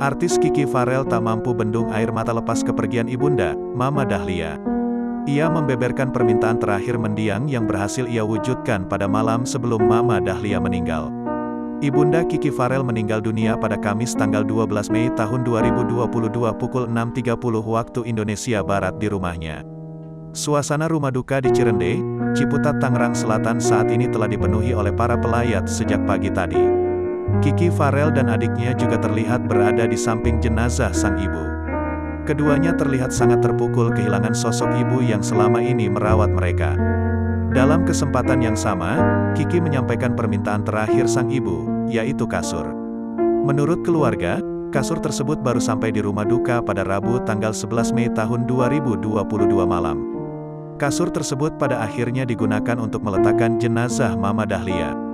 Artis Kiki Farel tak mampu bendung air mata lepas kepergian ibunda, Mama Dahlia. Ia membeberkan permintaan terakhir mendiang yang berhasil ia wujudkan pada malam sebelum Mama Dahlia meninggal. Ibunda Kiki Farel meninggal dunia pada Kamis tanggal 12 Mei tahun 2022 pukul 6.30 waktu Indonesia Barat di rumahnya. Suasana rumah duka di Cirende, Ciputat, Tangerang Selatan saat ini telah dipenuhi oleh para pelayat sejak pagi tadi. Kiki Farel dan adiknya juga terlihat berada di samping jenazah sang ibu. Keduanya terlihat sangat terpukul kehilangan sosok ibu yang selama ini merawat mereka. Dalam kesempatan yang sama, Kiki menyampaikan permintaan terakhir sang ibu, yaitu kasur. Menurut keluarga, kasur tersebut baru sampai di rumah duka pada Rabu tanggal 11 Mei tahun 2022 malam. Kasur tersebut pada akhirnya digunakan untuk meletakkan jenazah Mama Dahlia.